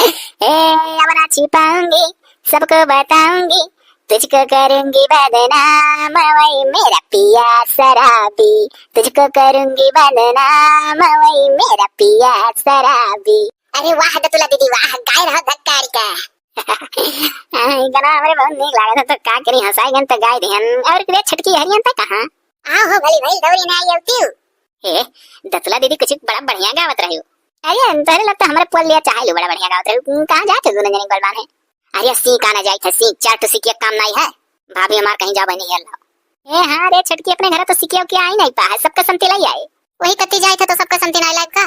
अब ना छिपाऊंगी, सबको बताऊंगी, तुझको करूंगी बदनाम, वही मेरा पिया शराबी। तुझको करूंगी बदनाम, वही मेरा पिया शराबी। अरे वाह दतुला दीदी वाह, गाय रहा धक्कारी का। गाना हमारे बहुत नीक लागे था, तो का करी हंसाई गन तो गाय दिहन। और रे छटकी हरियन त कहां आओ हो भली भई दौरी ना आई होती। ए दतुला दीदी कुछ बड़ा बढ़िया गावत रही हो। अरे तोरे लगता हमारे पोल लिया चाहे लो बड़ा बढ़िया गावत रही। कहां जाते दोनों जने बलवान है। अरे सी का ना जाई था, सी चार तो सीखे काम नहीं है। भाभी हमार कहीं जा बनी है अल्लाह। ए हां रे छटकी अपने घर तो सीखे के आई नहीं पा है, सबका संति लाई आई। वही कत्ती जाई था तो सबका संति नहीं लायक का।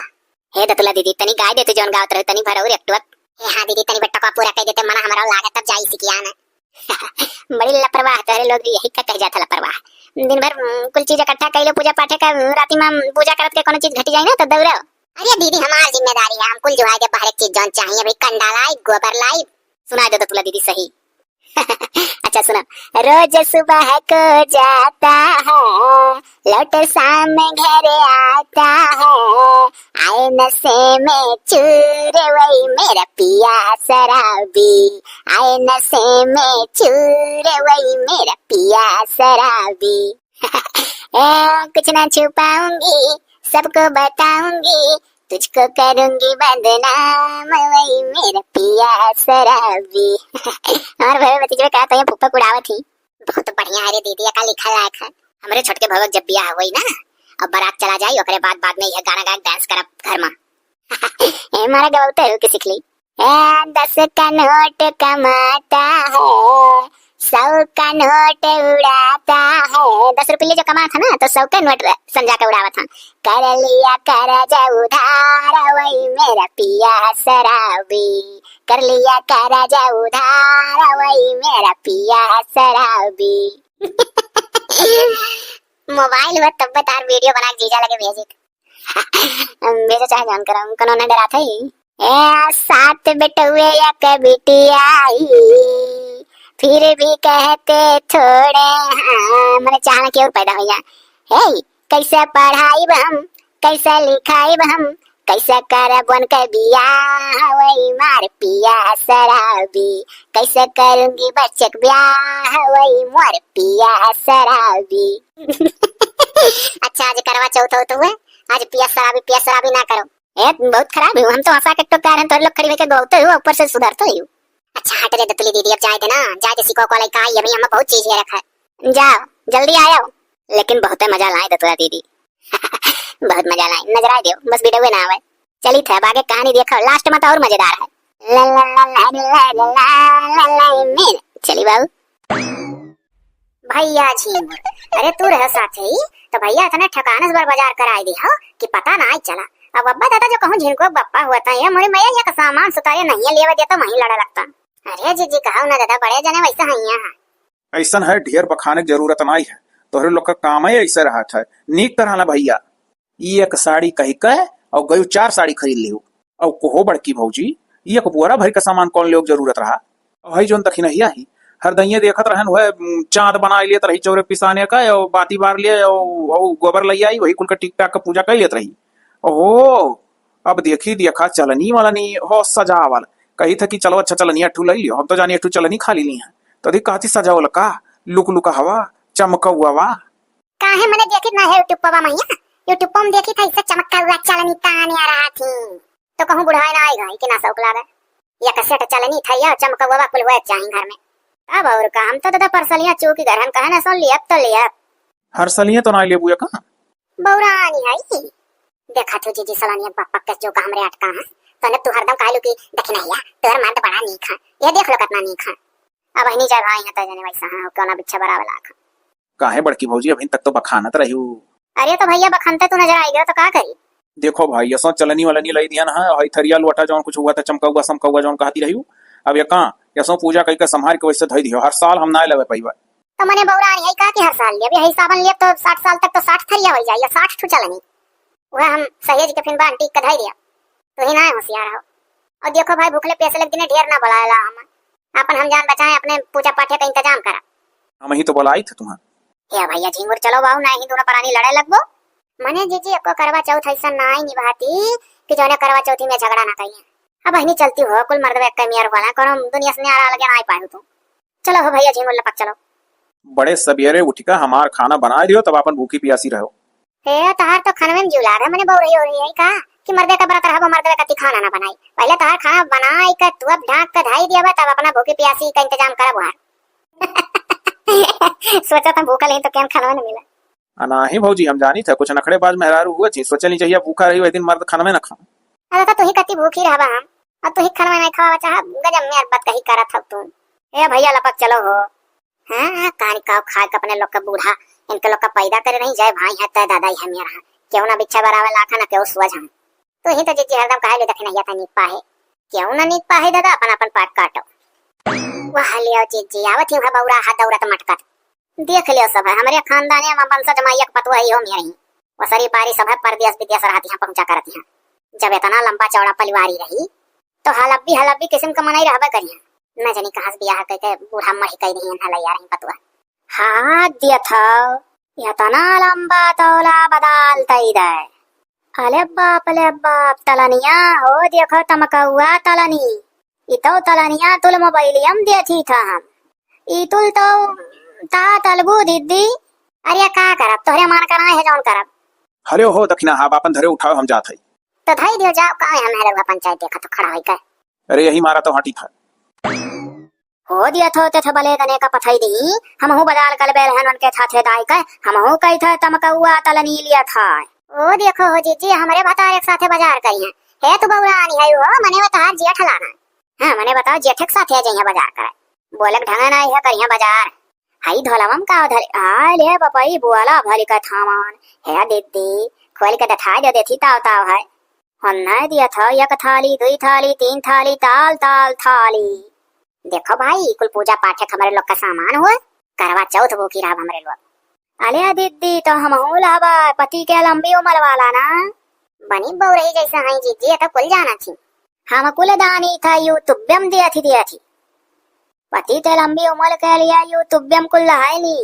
हे दतुला दीदी तनी गाय देते जोन गावत रहे तनी भरौर एकटुक। ए हां दीदी तनी बट्टा का पूरा कह देते मना हमारा लागत तब जाई सिकिया ना। बड़ी लापरवाह तोरे लोग यही का कह जाता लापरवाह। दिन भर कुल चीज इकट्ठा कइलो, पूजा पाठ का राती में पूजा करत के कोनो चीज घटी जाए ना तो दौड़ो। अरे दीदी हमार जिम्मेदारी है, हम कुल जो है के बाहर चीज जोन चाहिए भाई कंडा लाई गोबर लाई सुना दे दतुला दीदी सही। अच्छा सुना, रोज सुबह को जाता है, लौट शाम घर आता है, आए नशे में चूर वही मेरा पिया शराबी। आए नशे में चूर वही मेरा पिया शराबी। कुछ ना छुपाऊंगी, सबको बताऊंगी, तुझको करूंगी बदनाम, वही मेरा पिया शराबी। और भरे भतीजे कहा तो ये फुप्पा कुड़ावत थी। बहुत बढ़िया है रे दीदी, का लिखा लायक है। हमारे छोटके भगत जब बियाह हुई ना, अब बारात चला जाई ओकरे बाद में यह गाना गा डांस करब घर में। ए मारा गवाते हो कि सीख ली। 10 का नोट कमाता है, 100 का नोट उड़ाता है। 10 रुपये जो कमा था ना तो 100 का नोट संजा के उड़ावा था। कर लिया करजा उधार, वही मेरा पिया शराबी। कर लिया करजा उधार, वही मेरा पिया शराबी। मोबाइल में तब तार वीडियो बना के जीजा लगे भेजे भेजे चाहे जान कर कनो न डरा थई। ए साथ बेटुए या कबिटिया आई, फिर भी कहते थोड़े हाँ। मैंने चाहना की और पैदा हो जा। हे कैसे पढ़ाई हम, कैसे लिखाई हम, कैसे करब उनका बियाह, वही मार पिया शराबी। कैसे करूंगी बच्चक ब्याह, वही मोर पिया शराबी। अच्छा आज करवा चौथ हो तो हुए, आज पिया शराबी ना करो। ए बहुत खराब है, हम तो हंसा के टोकार हैं, तो लोग खड़ी होके गौते हो ऊपर से सुधरते हो। अच्छा हट रे दतुली दीदी, अब जाए दे ना, जाए दे सिको को का ये भी हम बहुत चीज है रखा है। जाओ जल्दी आयो। लेकिन बहुत मजा लाए दतुला दीदी। बहुत मजा लाए, नजर आए दियो बस वीडियो ना आवे। चली थे आगे कहानी देखो, लास्ट में तो और मजेदार है। ला ला ला ला ला ला ला ला मेरे चली बाबू। भैया झींगुर, अरे तू रह साथे तो भैया इतने ठकानस बार बाजार कराई दी हो कि पता ना आई चला। अब अब्बा दादा जो कहूं झिनको बप्पा हुआ था ये मोरी मैया का सामान सुतारे नहीं लेवा देता वहीं लड़ा लगता। अरे जी कहो ना दादा बड़े जने वैसा हइया है। ऐसा है ढेर बखाने की जरूरत नहीं है, तोहरे लोग का काम है ऐसे रहा था। नीक तरह ना भैया ये एक साड़ी कही कह और गयु 4 साड़ी खरीद लियो। और कोहो बड़की भौजी ये पुअरा भर का सामान कौन लोग जरूरत रहा। हई जोन तखी नहीं आई हर दइये देखत रहन वह चाँद बना लिए रही चौरे पिसाने का और बाती बार लिए और गोबर ले आई वही कुल का टिक टाक का पूजा कर लेत रही। ओहो अब देखा चलनी वालनी हो सजावल कही था कि चलो अच्छा चलनी अठू ले लियो। हम तो जानी अठू चलनी खाली ली है तो देख कहती सजावल का लुक लुका हवा चमका हुआ वा काहे मैंने देखी ना है यूट्यूब पर मैया, यूट्यूब पर देखी था इससे चमकता हुआ चलनी ताने आ रहा थी तो कहूं बुढ़ाई ना आएगा कि ना शौक लागे या कैसेट चलनी था या चमका हुआ कुल हुआ चाहिए घर में। अब और का हम तो दादा परसलियां चूकी घर हम कहे ना सुन लिया तो लिया हर सलियां तो ना ले बुया का बौरानी है। देखा तो जी सलानिया पापा के जो हमरे अटका है तने तू हरदम कहलू कि देख नहीं या तोर मां तो बड़ा नी खा ये देख लो कितना नी खा। अब नहीं जा भाई है तो जने वैसा हां कोना बिच्छा बराबर लाखा काहे बड़की भौजी अभी तक तो बखानत रही हूं। अरे तो भैया बखनते तू नजर आएगा तो का करी। देखो भाई ऐसा चलनी वाला नहीं लाई दिया ना हई थरिया लोटा जौन कुछ हुआ था चमका हुआ समका हुआ जौन कहती रही अब ये का ऐसा पूजा कई के संभाल के वैसे धई दियो हर साल हम ना लेवे पैबा। तो मने बौरानी है का कि हर साल ले अभी हिसाबन ले तो 60 साल तक तो 60 थरिया हो जाए या 60 ठू चलनी वह हम सहेज के फिर बांटी के धई दिया तो ही ना होशियार हो। और देखो भाई भूखले पैसे लग दिने ढेर ना बुलाएला हम अपन हम जान बचाए अपने पूजा पाठ का इंतजाम करा। हम ही तो बुलाई थे तुम्हारा या भैया झिंगुर चलो बाऊ ना ही दोनों परानी लड़े लगबो। मने जीजी को करवा चौथ ऐसा ना ही निभाती कि जोने करवा चौथी में झगड़ा ना करिए। अब बहनी चलती हो कुल मर्द वेक के मियार वाला कोनो दुनिया से न्यारा लगे ना आई पाए तू। चलो हो भैया झिंगुर लपक चलो। बड़े सवेरे उठ का हमार खाना बना दियो तब अपन भूखी प्यासी रहो। हे तहार तो खाना में जुला रहा मने बहु रही हो रही है का कि मर्दे का बरात रहबो मर्दे का खाना ना बनाई। पहले तहार खाना बनाई का तू अब ढाक के धाई दिया तब अपना भूखी प्यासी का इंतजाम करब वहां। सोचा था भूखा नहीं तो क्या खाना ना मिला। नहीं भौजी हम जानी था कुछ नखड़ेबाज मेहरारू हुआ चीज सोचनी चाहिए भूखा रही दिन मर्द खाना में न खा। अरे तो ही कति भूखी रहबा हम और तू ही खाना में नहीं खावा चाह गजब में बात कही करत हो तू। ए भैया लपक चलो हो। हां कान का खा के अपने लोग का बूढ़ा इनके लोग का पैदा करे नहीं जाए भाई है त दादा ही हम यार क्यों ना बिच्छा बराबर लाखा ना क्यों सुवज हम तो ही तो जी हरदम कहे ले देखने आता नीक पाहे क्यों ना नीक पाहे दादा अपन अपन पाट काटो। वाह लियो जी आवत ही बौरा हाथ दौड़त मटकत देख लियो सब है हमारे खानदान में वंशज मायक पतवा ही हो मेरी वसरी पारी सब है परदेश विदेश रहती हैं पहुंचा करती हैं। जब इतना लंबा चौड़ा परिवारी रही तो हलब्बी किस्म का मनाई रहबा करिया न जानी कहां से बियाह करके बूढ़ा मही कई नहीं हला यार ही पतवा हाथ दिया था इतना लंबा तौला बदाल तई दे। अले बाप तलनिया हो देखो तमकौआ तलनी इतो तलनिया तुल मोबाइलियम दे थी था हम इतुल तो ता तलबू दीदी अरे का करब तोहरे मान करना है जौन करब। हलो हो दक्षिणा हाब अपन धरे उठाओ हम जात है तो धाई दियो जाओ का हम हेलवा पंचायत देखा तो खड़ा होई का। अरे यही मारा तो हटी था हो दिया थो ते भले दने का पथई दी हम हूं बदाल कल बेल हन के थाथे दाई का हम हूं कई था तमकौआ तलनी लिया था। ओ देखो हो जी हमारे बता एक साथे बाजार करिया है तू बौरा आनी है हो मने बता जेठ लाना। हां मने बताओ जेठ के साथे जइया बाजार करे बोलक ढंगा ना है करिया बाजार हाई धोलवम का उधर आ ले पपई बुआला भली का थामान है दीदी खोल के दथा दे देती ताव है हन्ना दिया था एक थाली दुई थाली तीन थाली ताल ताल थाली। देखो भाई कुल पूजा पाठ हमारे लोग का सामान हुआ करवा चौथ भूखी रहा हमारे लोग। अले दीदी तो हम लाबा पति के लंबी उम्र वाला ना बनी बहु रही जैसा है जी तो कुल जाना थी हम कुल दानी था यू तुब्यम दिया थी पति ते लंबी उम्र के लिया यू तुब्यम कुल है नी।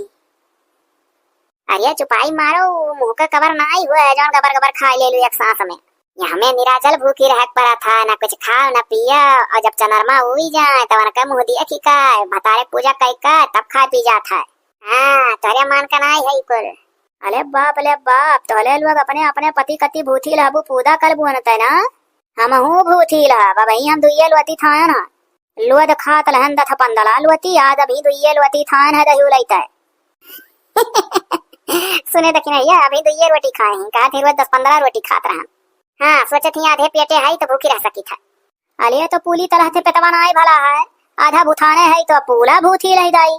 अरे चुपाई मारो मुंह का कवर ना ही हुआ है जौन गबर गबर खा ले लू एक सांस में। यहाँ में निराजल भूखी रह पड़ा था ना कुछ खाओ ना पिया और जब चनरमा हुई जाए तो उनका मुंह दिया की का भतारे पूजा कई का तब खा पी जाता है। हाँ तोरे मान का नहीं है कुल। अले बाप तोले लोग अपने अपने पति कति भूथी लहबू पूजा कर बुनते ना हम हूँ भूथी लहब वही हम दुइये लुअती था ना लुअद खात लहन दथ पंदला लुअती आज अभी दुइये लुअती थान है दही उलैता है। सुने दखिन भैया अभी दुइये रोटी खाए हैं कहा थे 10-15 रोटी खात रहा। हाँ सोचे थी आधे पेटे है तो भूखी रह सकी था। अरे तो पूली तरह से पेटवा नाई भला है आधा भूथाने है तो पूरा भूथी रह जाई।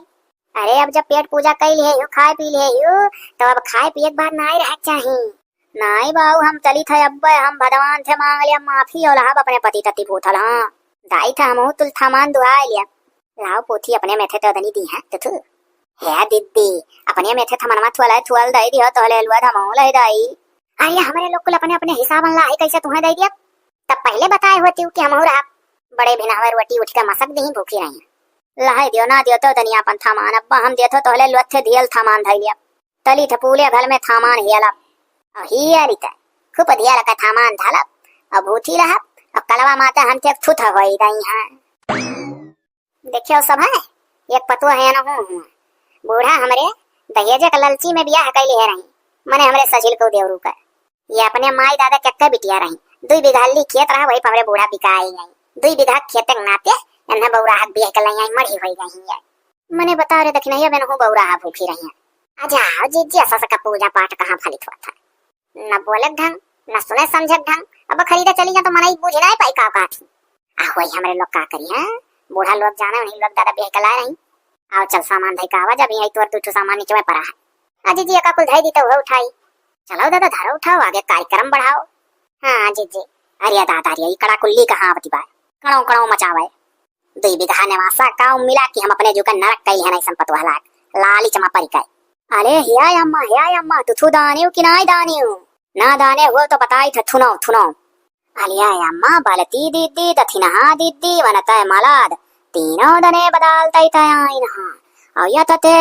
अरे अब जब पेट पूजा कर लिए हो खाए पी लिए हो तो अब खाए पिए के बाद नाई रह चाहिए। नाई बाबू हम चली थे अब हम भगवान से मांग लिया माफी और लाभ अपने पति तती पूथल। हाँ दाई था हम तुल थामान दुआ लिया लाओ पोथी अपने में थे तो दनी दी है तो है दीदी अपने में थे थमनवा थुअल दई दियो तो ले लुआ धमो ले दाई। अरे हमारे लोग को अपने अपने हिसाब ला है कैसे तुम्हें दे दिया तब पहले बताए होती कि हम रहा बड़े भिनावर रोटी उठ के मसक दी भूखी रही लहाई दियो ना दियो तो दनिया अपन थामान अब्बा हम दियो तो ले लुथे दियल थामान धई लिया तली थे पूले भल में थामान हियला हियलित खूब दिया रखा थामान धालप अब भूखी रहा अब कलवा माता हम ते थुथ होई दई है। देखियो सब है एक पतुआ है ना हूं बूढ़ा हमरे दहेज के ललची में बियाह कैली है रही मने हमरे सजिल को देवरू का ये अपने माई दादा के बिटिया रही 2 बीघा ली खेत रहा वही हमरे बूढ़ा बिकाई गई 2 बीघा खेत नाते एन्ना बौरा हक बियाह के लई मड़ी होई गई है। मने बता रे दखिनैया बेन हो बौरा भूखी रही है आजा जी ऐसा का पूजा पाठ कहां फलित हुआ था न बोलक ढंग न सुने समझक ढंग अब खरीदा चली जा तो मनाई बुझ नहीं पाई का थी आ होई हमरे लोग का करी हैं बूढ़ा लोग जाने नहीं लोग दादा बियाह के लाए रही आओ चल सामान धई का आवाज अभी आई तोर 2 सामान नीचे में पड़ा है अजी जी का कुल धई दी तो वो उठाई चलो दादा धारा उठाओ आगे कार्यक्रम बढ़ाओ। हाँ जी अरे दादा रे कड़ा कुल्ली कहाँ आवती बा कणो कणो मचावे 2 बीघा नेवासा का मिला कि हम अपने जो का नरक कई है नहीं संपत वाला लाली चमा परिकाय। अरे हिया अम्मा तू दानियो कि नाई दानियो ना दाने हो तो बताई थ थुनो अलिया अम्मा बलती दीदी दथिनहा दीदी वनतय मलाद तीनों दने बदालतई तयाइनहा और यथते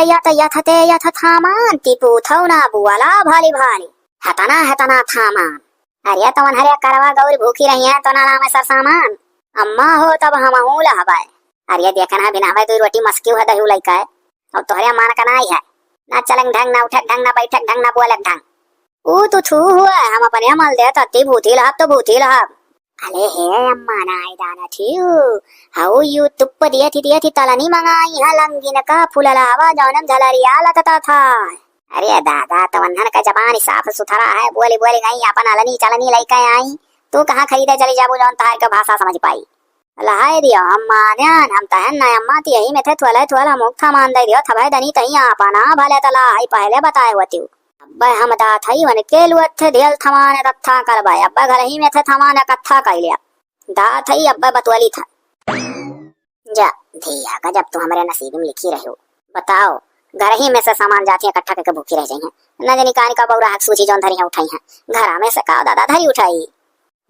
यथ थामान टिपू थौना बुआला भाली हतना थामान। अरे तो हरे करवा गौरी भूखी रही है तो ना नाम सर सामान अम्मा हो तब हम हूँ लहबाय। अरे देखना बिना भाई 2 रोटी मस्की है दही लइका है और तोहरे अम्मा का ना है ना चलंग ढंग ना उठक ढंग ना बैठक ढंग ना बोलक ढंग। ऊ तो छू हुआ हम अपने मल दे तत्ती भूती लहब तो भूती लहब। अले हे अम्मा ना दाना थी हाउ यू तुप्प दिए थी तलनी मंगाई है लंगिन का फुललावा जौनम झलरिया लतता था। अरे दादा तवन्हन का जबान साफ सुथरा है बोली बोली नहीं अपन अलनी चलनी लइका आई तू कहाँ खरीदे चली जाबू जौन तहार का भाषा समझ पाई। लहाय दियो अम्मा ध्यान हम तहन ना अम्मा ती यही में थे थोला मुख मान दे दियो थबाय दनी तही आपना भले तला आई पहले बताए होती अब्बा हम दा थई वन के लुअथ देल थमान रत्था करबाय अब्बा घर ही में थे थमान कत्था कइलिया दा थई अब्बा बतवली था। जा धिया गजब तू हमारे नसीब में लिखी रहो। बताओ घर ही में से सामान जाती इकट्ठा करके भूखी रह जाई है न जानी कान का बौरा हक सूची जौन धरी उठाई है घर में से का दादा धरी उठाई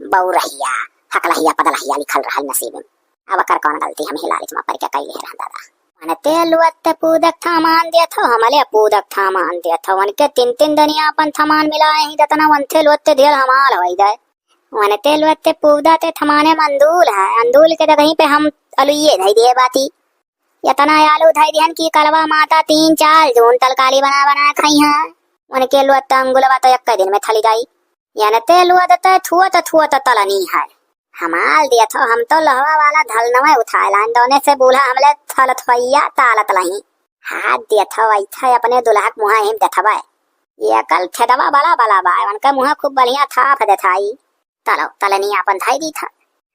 बौरहिया हकलहिया पदलहिया लिखल रहा नसीब में। अब कर कौन गलती हम हिलालिच में पर क्या कइले रहा दादा मन तेलुअत पूदक थमान दिया था हमले पूदक थमान दिया था वन के 3 दनिया अपन थमान मिलाए ही दतना वन तेलुअत देल हमाल होई दे वन तेलुअत पूदा ते थमाने मंदूल है अंदूल के कहीं पे हम अलुये धई दिए बाती यतना आलू धई दिहन की कलवा माता 3-4 जून तलकाली बना खाई है उनके लुअत अंगुलवा तो एक दिन में थली जाई यानी तेलुअत ते थुअत तलनी है हमाल दिया था हम तो लोहा वाला धल नवा उठाए लान दोने से बूढ़ा हमले थल थवैया तालत लही हाथ दिया था वही था अपने दुल्हक मुहा हिम देथबा ये कल छेदवा बला बा उनका मुहा खूब बढ़िया था फदे थाई तलो तलनी अपन धाई दी था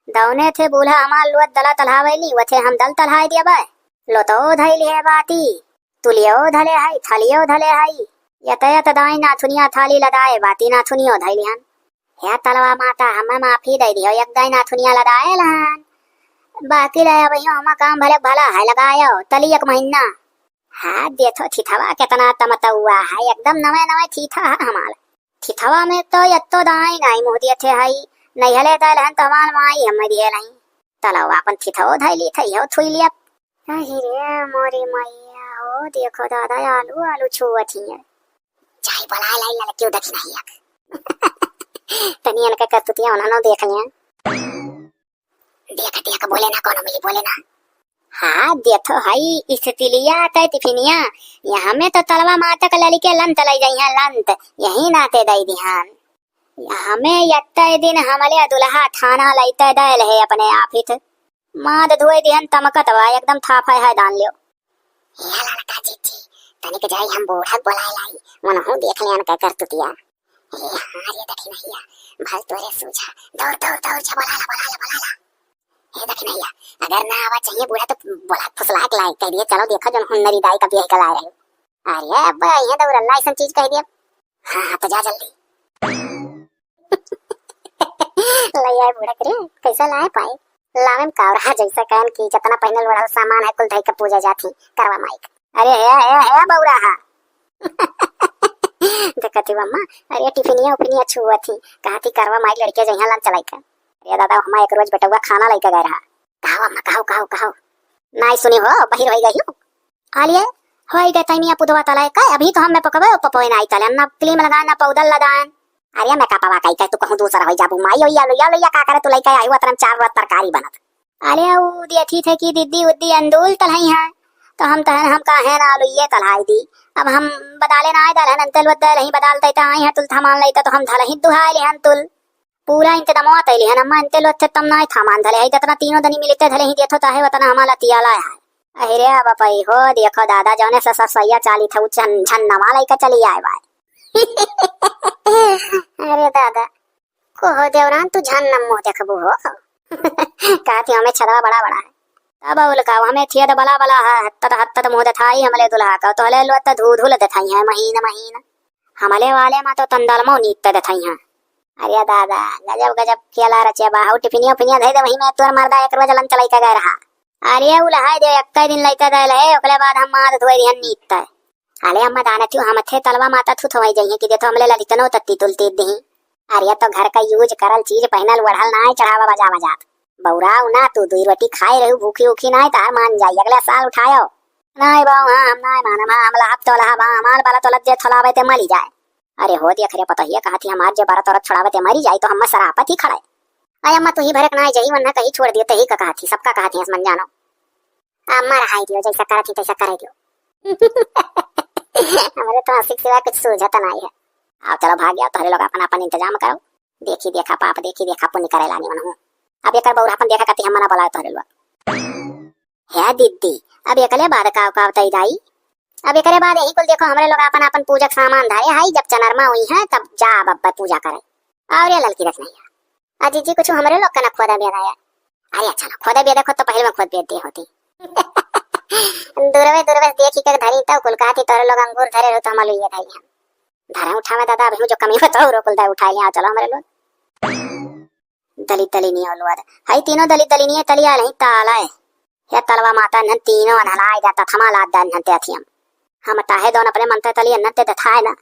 दौने थे बूढ़ा हमाल लुअत दला तलहावेली वथे हम दल तलहाई दिया बा लो तो धैली है बाती तुलियो धले है थलियो धले है यतयत दाई नाथुनिया थाली लदाए बाती नाथुनियो धैलिहन या तलवा माता हमें माफी दे दियो एक दाई नाथुनिया लदाए लहन बाकी रहे भैया हम काम भले भला है लगायो तली 1 महीना हाथ दे तो थिथवा कितना तमता हुआ है एकदम नवे थीथा हमाल थिथवा में तो यत्तो दाई नहीं मुंह दिए थे हई नहीं हले दलहन तो हमाल माई हम दिए नहीं तलवा अपन थिथवो धैली थई हो थुई लिया अरे मोरी मैया हो देखो दादा आलू छुअत ही है चाय बला लाई ला क्यों दखी नहीं तनियन का करतुतिया उन्होंने देख लिया देख बोले ना कौन मिली बोले ना हाँ देखो हाई स्थितिलिया तय टिफिनिया यहाँ में तो तलवा माता का लली के लंत लाई जाई है लंत यही नाते दई ध्यान हमें यत्ते दिन हमले दुल्हा थाना लईते दल है अपने आफित माद धोए दिहन तमकत वा एकदम थाफा है दान लियो ये लड़का जीजी तनिक जाई हम बूढ़ा बोलाए लाई मन हूं देख लियन का करतुतिया ये हां ये देखी नहीं भल तोरे सूझा दौड़ जा बोला ये देखी नहीं अगर ना आवा चाहिए बूढ़ा तो बोला फुसला के लाए कह दिए चलो देखो जो हुन्नरी दाई का बियाह कला रहे अरे अब्बा ये दौड़ अल्लाह ऐसा चीज कह दिया हां तो जा जल्दी ले आए बूढ़ा करे कैसा लाए पाए लावन कावरा जैसा कान की जितना पहनल वाला सामान है कुल धई के पूजा जाती करवा माइक अरे है बौरा हा देखती अम्मा अरे टिफिनिया उफिनिया छुआ थी कहा थी करवा माई लड़के जहाँ लन चलाई का अरे दादा हम एक रोज बेटा खाना लेके गए रहा कहो अम्मा कहो नहीं सुनी हो बहिर हो गई हो आलिए होई गए तैनिया पुदवा तलाए का अभी तो हम में पकवे पपोई नहीं तले ना क्लीम लगा ना पौडर लगान अरे मैं का पवा कई तू कहूं दूसरा हो जाबू माई होई आलू या का करे तू लेके आई वतरम 4 रोज तरकारी बनत अरे ऊ देखी थे कि दीदी उद्दी अंदूल तलई है तो हम तहन हम काहे ना आलू ये तलाई दी अब हम बदाले ना आए दलहन अंतल वदल ही बदालते त आई है तुल थमान लईता तो हम धल ही दुहाए ले हन तुल पूरा इंतजाम तैली हन अम्मा अंतल वत तम ना थमान धले ही जतना तीनों दनी मिलते धले ही देथो ताहे वतना हमाला तियाला है अरे अब पई हो देखो दादा जौने से सब सैया चाली था चन झन नवा लईका चली आए बाय अरे दादा को हो देवरान तू झन नमो देखबू हो कहती हमें छदवा बड़ा है तब उलका हमें थियद बला है हत्तर मुंह दथाई हमले दुल्हा का तो हले लोत धूल दथाई है महीन हमले वाले मा तो तंदल मो नीत दथाई है अरे दादा गजब खेला रचे बाहु टिफिनिया धई दे वही में तोर मर्दा एक रोज लन चलाई का गए रहा अरे उलहाय दे एक दिन लईता दे ले ओकले बाद हम मार धोई दिहन नीत हले अम्मा दाना थी हम थे तलवा माता थु थोई जाइए कि देखो हमले ललितनो तत्ती तुलती दही अरे तो घर का यूज करल चीज पहनल वढ़ल ना चढ़ावा बजा बौराव ना तू 2 रोटी खाए रही भूखी उखी ना तार मान जाई अगले साल उठायो नहीं बाऊ हां हम नहीं मानम हम लाभ तो लाभ हमार बाला तो लज्जे थलावे ते मरी जाए अरे हो दिया खरे पता ही कहा थी हमार जे 12 तोरत छड़ावे ते मरी जाए तो हम सरापत ही खड़े अरे अम्मा तू ही भरक ना जही वरना कहीं छोड़ दियो तही का कहा थी सबका कहा थी मन जानो अम्मा रहाई दियो जैसा करा थी तैसा करे दियो हमारे तो हंसी के सिवा कुछ सूझता नहीं है। आओ चलो भाग गया तो लोग अपन अपन इंतजाम करो। देखी देखा पाप देखी देखा पुण्य करे लानी मन हूं। अब एक बार अपन देखा करती हम मना बोला तो लोग है दीदी अब एकले बाद का तई दाई अब एकरे बाद यही कुल देखो हमरे लोग अपन अपन पूजक सामान धारे हाई जब चनरमा हुई है तब जा बब्बा पूजा करे और ये लड़की रखना है अजी जी कुछ हमरे लोग का ना खोदा बेदा है। अरे अच्छा ना खोदा बेदा खुद तो पहले में खुद बेद दे होती दूरवे देखी कर धरी तब कुल कहती तोरे लोग अंगूर धरे रहो तो हम लिए धाई हम धारा उठावे दादा अभी जो कमी बताओ रो कुल दा उठा लिया चलो हमरे लोग दलित दलिनी औलवाद हाई तीनों दलित दलिनी तलिया नहीं ताला है या तलवा माता न तीनों नलाई जाता थमा लाद दान नते अथियम हम ताहे दोन अपने मनते तलिया नते दथाए ना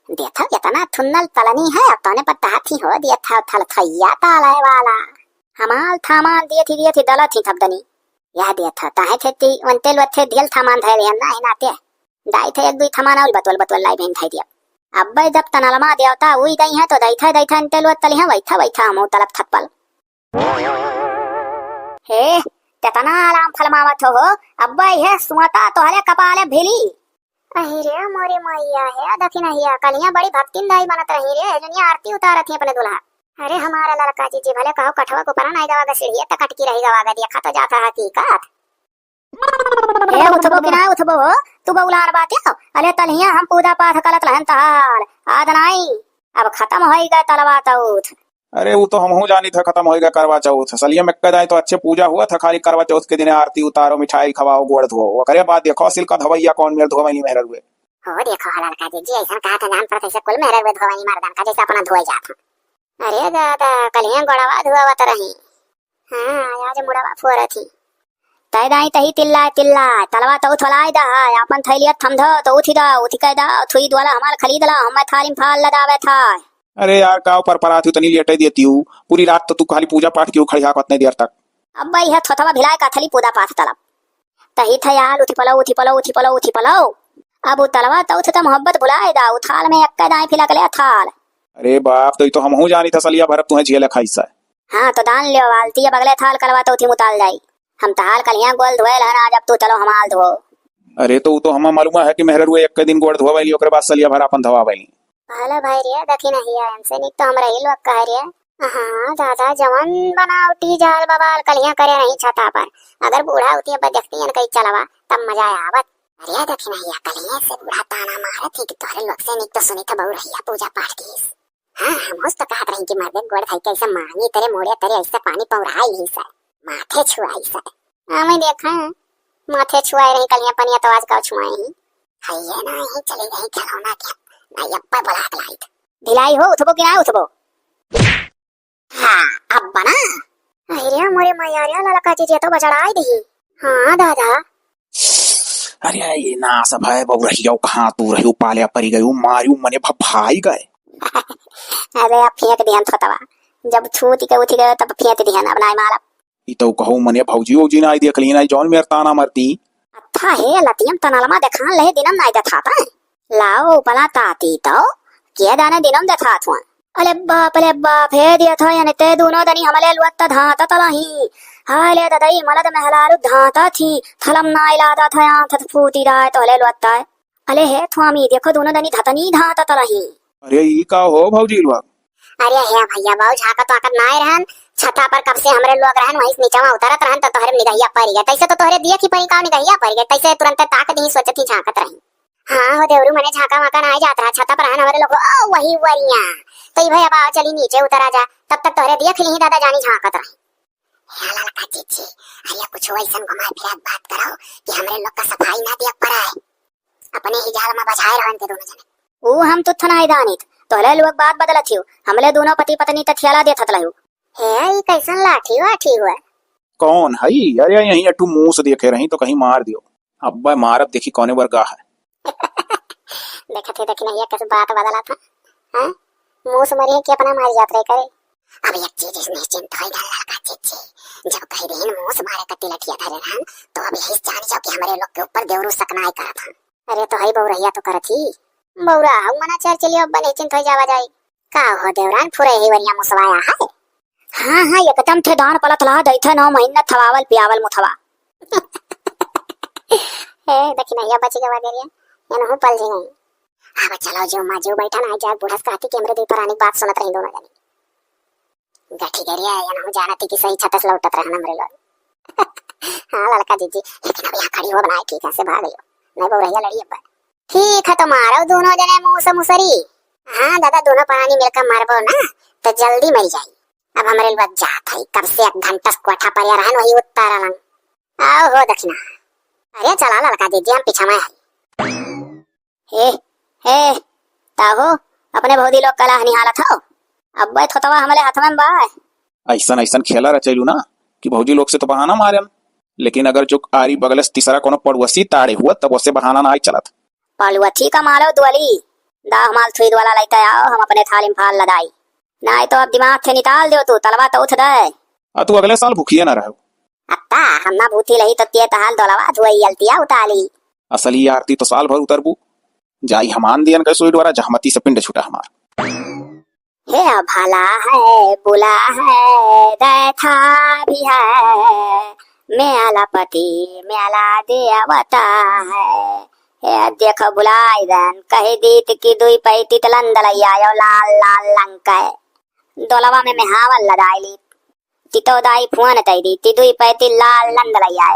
देखा कितना थुन्नल तलनी है अब तने पर ताथी हो दिया था थल थैया तालाए वाला हमाल थामान दिए थी दला थी थबदनी यह दिया था ताहे थे ती वंतेल वथे दिल थमान धाय रे ना हिनाते दाई थे एक दुई थमान औल बतवल लाई बहन थाई दिया अब जब तनलमा देवता उई दई है तो दई था अंतेल वतली है वैथा हम तलब थप्पल हे तेतना आराम फलमावत हो अब्बा है सुमता तोहरे कपाले भेली अहि रे मोरे मैया है दखिन हिया कलिया बड़ी भक्तिन दाई बनत रही रे दुनिया आरती उतारत है अपने दुल्हा। अरे हमारा लड़का जी भले कहो कठवा को परा नहीं जावागा सीढ़ी तक कटकी रही गवागा दिया खाता जाता है हकीकत ए उठबो कि ना उठबो तू बउलार बात है अरे तलिया हम पूजा पाठ करत रहन तहार आज नहीं अब खत्म होई गए तलवा तउथ। अरे वो तो हम हूँ जानी था खत्म होएगा करवा चौथ सलिया में कदाई तो अच्छे पूजा हुआ था खाली करवा चौथ के दिन आरती उतारो मिठाई खवाओ गोड़ धो वो करे बात देखो सिल का धवैया कौन मेरे धोवई नहीं मेहर हुए हो देखो हलाल का जी ऐसा कहा था जान पर ऐसे कुल मेहर हुए धोवई मर्दान का जैसा अपना धोई जाता। अरे दादा कलिया गोड़वा धुआवत रही हां आज मुड़वा फोर थी तय दाई तही तिल्ला तलवा तो थलाई दा अपन थैलिया थमधो तो उठी कह दा थुई द्वाला हमार खरीद ला हम थाली फाल लदावे था। अरे यार काव पर पराती तनी लेटे देती हूँ पूरी रात तो तू खाली पूजा पाठ क्यों खड़ी हाकत नहीं देर तक अब भाई है थोथवा भिलाय का थली पूजा पाठ तलब तही था यार उठी पलो अब वो तलवा तो उठता मोहब्बत भुलाए दा उथाल में एक दाई फिलक ले थाल। अरे बाप तो हम हूँ जानी था सलिया भरत तुम्हें झेल खाइसा हाँ तो दान लियो वालती अब अगले थाल कलवा तो उठी मुताल जाई हम तहाल कलिया गोल धोए लहन आज अब तू चलो हमाल धो। अरे तो हम मालूम है कि मेहर हुए एक दिन गोड़ धोवा वाली ओकरे बाद सलिया भर अपन धवा वाली भला भाई रे दखी नहीं है हमसे नहीं तो हमरा ही लोग कह रे हां दादा जवान बनावटी जाल बवाल कलिया करे नहीं छता पर अगर बूढ़ा होती है देखती है कहीं चलवा तब मजा आवत। अरे दखी नहीं है कलिया से बूढ़ा ताना मारत है कि तोहरे लोग से नहीं तो सुनी तो बहु रहिया पूजा पाठ की हां हम उस तो कहत रही कि मर्दे गोड़ खाई कैसे मांगी तेरे मोड़े तेरे ऐसे पानी पौराई ही सर माथे छुआई सर मैं देखा माथे छुआई रही कलिया पनिया तो आज का छुआई ही है ना ही चली गई खिलौना क्या ना यप्पा बला लाइट ढिलाई हो उठबो कि ना उठबो हां अब बना अरे मोरे मैया रे ललका जी तो बजड़ाई दी हां दादा। अरे ये ना सब है बहु रहियो कहां तू रहियो पालिया परी गयो मारियो मने भभाई गए अरे अब फेंक दिहन थोतवा जब छूती के उठी गए तब फेंक दिहन अब नाई मारा ई तो कहू मने भौजी ओजी ना देख ली ना जौन मेर ताना मरती अच्छा है लतियम तनलमा देखान ले दिनम नाई देखाता लाओ पला ताती तो के दाने दिनम देखा थुआ अले बाप हे दिया था यानी ते दोनों दनी हमले लुत्ता धाता तलाही हाले ददई मलद महलालु धाता थी थलम नाई लादा था यहाँ थत फूटी दाए तो हले लुत्ता है अले हे थुआमी देखो दोनों दनी धतनी धाता तलाही। अरे ई का हो भौजी लोग अरे हे भैया बाऊ झाका तो आकत नाई रहन छता पर कब से हमरे लोग रहन वहीं नीचा उतरत रहन तो तोहरे निगहिया पड़ गया तैसे तो तोहरे दिया की पई का निगहिया पड़ गया तैसे तुरंत ताकत ही सोचत ही झाकत रही हाँ हो देवरू मने झाका माका ना जात रहा छता पर हमारे लोग ओ वही वरिया तो भाई अब चली नीचे उतरा जा तब तक तोहरे देख ली दादा जानी झाकत रही याला लका जीजी अरे कुछ वैसन घुमा फिरा बात करो कि हमरे लोग का सफाई ना दिया पड़ा है अपने ही जाल में बजाए रहन के दोनों जने ओ हम तो थनाई दानित तोहरे लोग बात बदलत हियो हमले दोनों पति पत्नी तथियाला देत हतलहु हे ई कैसन लाठी वाठी हुआ कौन है अरे यहीं अटू मुंह से देखे रही तो कहीं मार दियो अब्बा मारत देखी कौने वर्गा है देखा थे देखी नहीं कैसे बात बदला था हैं मुंह से मरी कि अपना मार जात रहे करे अब एक चीज इसमें चिंता है लड़का चीची जब कहीं दिन मुंह से मारे कट्टी लठिया धरे रहन तो अब यही जान जाओ कि हमारे लोग के ऊपर देवरू सकनाई करत हन अरे तो हई बौरहिया तो करत ही बौरा हम मना चल चलियो अब नहीं चिंता जावा जाई का हो देवरान फुरे ही वरिया मुसवाया है हाँ हाँ एकदम थे दान पलत ला दै थे 9 महीना थवावल पियावल मुथवा। हे दक्षिणैया बची गवा देरिया एनहु पल जी नहीं। अब चलो जो माँ जो बैठा ना जा बुढ़स कहती कैमरे दे पुरानी बात सुनत रही दोनों जनी। गठी गरिया एनहु जानती कि सही छतस लौटत रहना हमरे लोग। हाँ लड़का जीजी लेकिन अब यहाँ खड़ी हो बनाए ठीक है से भाग गयो नहीं वो भैया लड़ी अब ठीक है तो मारो दोनों जने मुंह से मुसरी। हाँ दादा दोनों पानी मिलकर मारबो ना तो जल्दी मर जाई। अब हमरे लोग जात है कब से 1 घंटा कोठा पर या रहन वही उत्तारा रंग आओ हो दक्षिणा। अरे चला लड़का जीजी हम पीछा में है। हे ताहो अपने भौदी लोग कला निहालत हो अब बैठ थोतवा हमले हाथ में बा। ऐसा ऐसा खेला रचैलू ना कि भौजी लोग से तो बहाना मारे लेकिन अगर जो आरी बगल से तीसरा कोनो पड़ोसी ताड़े हुआ तब उससे बहाना ना आई चलत। पड़ुआ का मालो दुआली दाह माल थुई वाला लाइता आओ हम अपने थाली में फाल लदाई नहीं तो अब दिमाग से निकाल दो तू तलवा तो उठ दे। तू अगले साल भूखिए ना रहो। अत्ता हम ना भूथी लही तो ते तहाल दोलवा धुई अलतिया उताली। असली आरती तो साल भर उतरबू जाई हमान दियन के सोई द्वारा जहमती से पिंड छुटा हमार। हे भला है बुला है दैथा भी है मेला पति मेला देवता है। हे देख बुलाई दन कहे दीत की दुई पैती तलंदलैया लाल लाल लंका दोलवा में हावल लदाईली तितो दाई फुआन तई दी ती दुई पैती लाल लंदलैया।